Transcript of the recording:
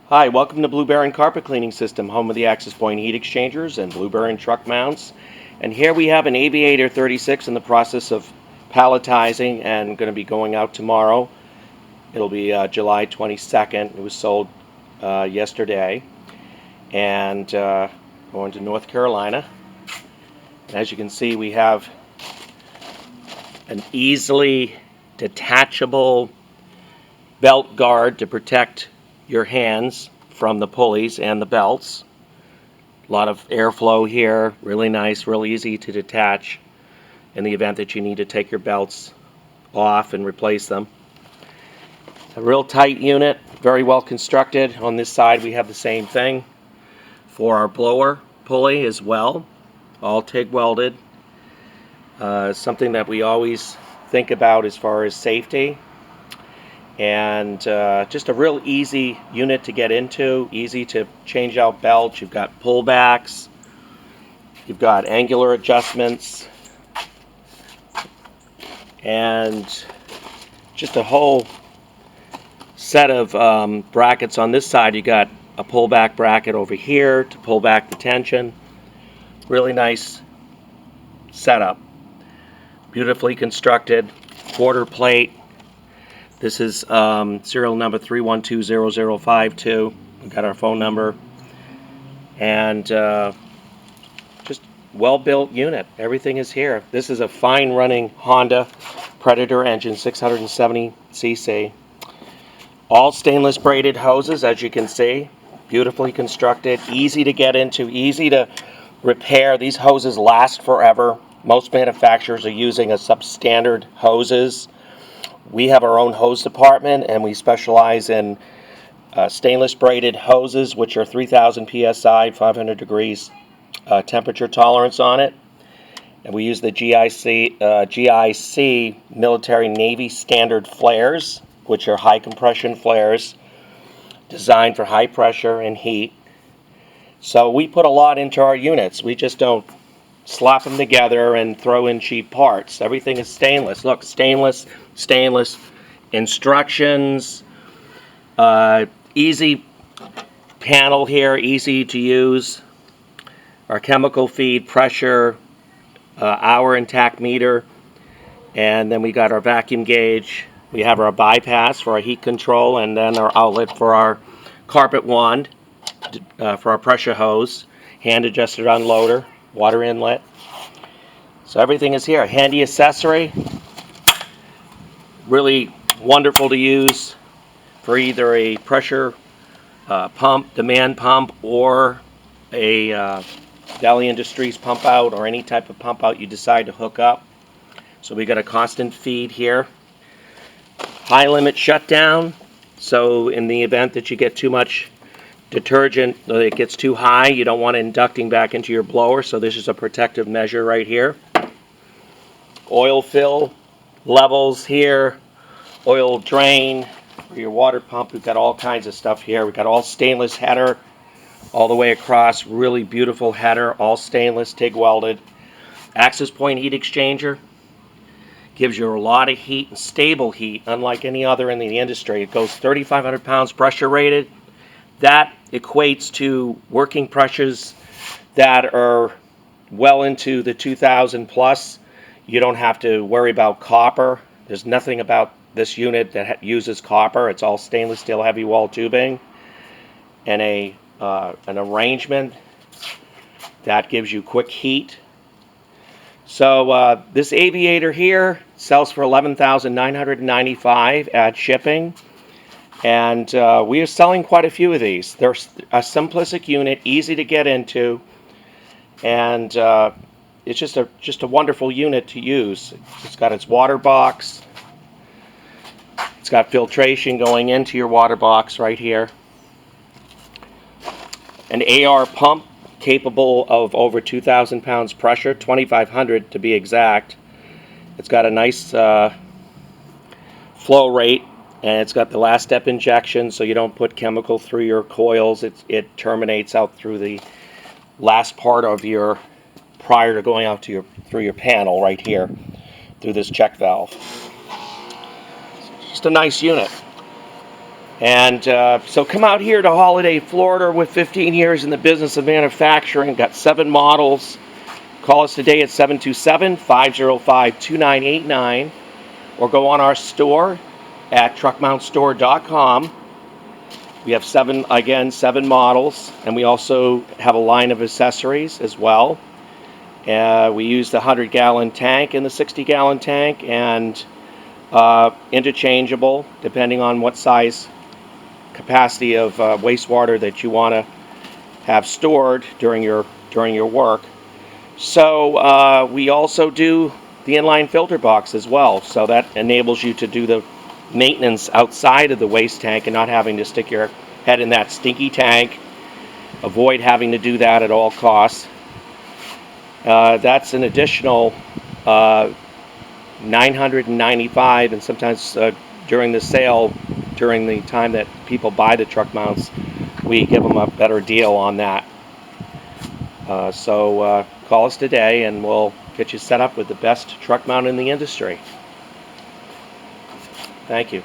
Hi, welcome to Blue Baron Carpet Cleaning System, home of the Access Point heat exchangers and Blue Baron truck mounts. And here we have an Aviator 36 in the process of palletizing and going to be going out tomorrow. It'll be July 22nd. It was sold yesterday. And going to North Carolina. And as you can see, we have an easily detachable belt guard to protect your hands from the pulleys and the belts. A lot of airflow here, really nice, real easy to detach in the event that you need to take your belts off and replace them. A real tight unit, very well constructed. On this side we have the same thing for our blower pulley as well, all TIG welded. Something that we always think about as far as safety. And just a real easy unit to get into, easy to change out belts. You've got pullbacks, you've got angular adjustments, and just a whole set of brackets on this side. You got a pullback bracket over here to pull back the tension. Really nice setup, beautifully constructed, quarter plate. This is serial number 3120052. We've got our phone number. And just well-built unit. Everything is here. This is a fine-running Honda Predator engine, 670cc. All stainless braided hoses, as you can see. Beautifully constructed, easy to get into, easy to repair. These hoses last forever. Most manufacturers are using a substandard hoses. We have our own hose department, and we specialize in stainless braided hoses, which are 3,000 psi, 500 degrees temperature tolerance on it. And we use the GIC military Navy standard flares, which are high compression flares designed for high pressure and heat. So we put a lot into our units. We just don't slap them together and throw in cheap parts. Everything is stainless. Look, stainless, instructions, easy panel here, easy to use. Our chemical feed, pressure, hour and tack meter, and then we got our vacuum gauge. We have our bypass for our heat control, and then our outlet for our carpet wand, for our pressure hose, hand adjusted unloader, water inlet. So everything is here. Handy accessory. Really wonderful to use for either a pressure pump, demand pump, or a Valley Industries pump out, or any type of pump out you decide to hook up. So we got a constant feed here. High limit shutdown. So in the event that you get too much detergent, it gets too high, you don't want it inducting back into your blower, so this is a protective measure right here. Oil fill levels here, oil drain for your water pump. We've got all kinds of stuff here. We've got all stainless header all the way across, really beautiful header, all stainless, TIG welded. Access point heat exchanger gives you a lot of heat and stable heat, unlike any other in the industry. It goes 3,500 pounds pressure rated. That equates to working pressures that are well into the 2,000 plus. You don't have to worry about copper. There's nothing about this unit that uses copper. It's all stainless steel heavy wall tubing, and an arrangement that gives you quick heat. So this Aviator here sells for $11,995 at shipping. And we are selling quite a few of these. They're a simplistic unit, easy to get into, and it's just a wonderful unit to use. It's got its water box. It's got filtration going into your water box right here. An AR pump capable of over 2,000 pounds pressure, 2,500 to be exact. It's got a nice flow rate. And it's got the last step injection, so you don't put chemical through your coils. It terminates out through the last part of your, prior to going out to through your panel right here, through this check valve. Just a nice unit. And so come out here to Holiday, Florida. With 15 years in the business of manufacturing, got 7 models. Call us today at 727-505-2989, or go on our store at truckmountstore.com. We have 7 models, and we also have a line of accessories as well. We use the 100-gallon tank and the 60-gallon tank, and interchangeable depending on what size capacity of wastewater that you want to have stored during your work. So we also do the inline filter box as well, so that enables you to do the maintenance outside of the waste tank and not having to stick your head in that stinky tank. Avoid having to do that at all costs. That's an additional $995, and sometimes during the sale, during the time that people buy the truck mounts, we give them a better deal on that. So call us today and we'll get you set up with the best truck mount in the industry. Thank you.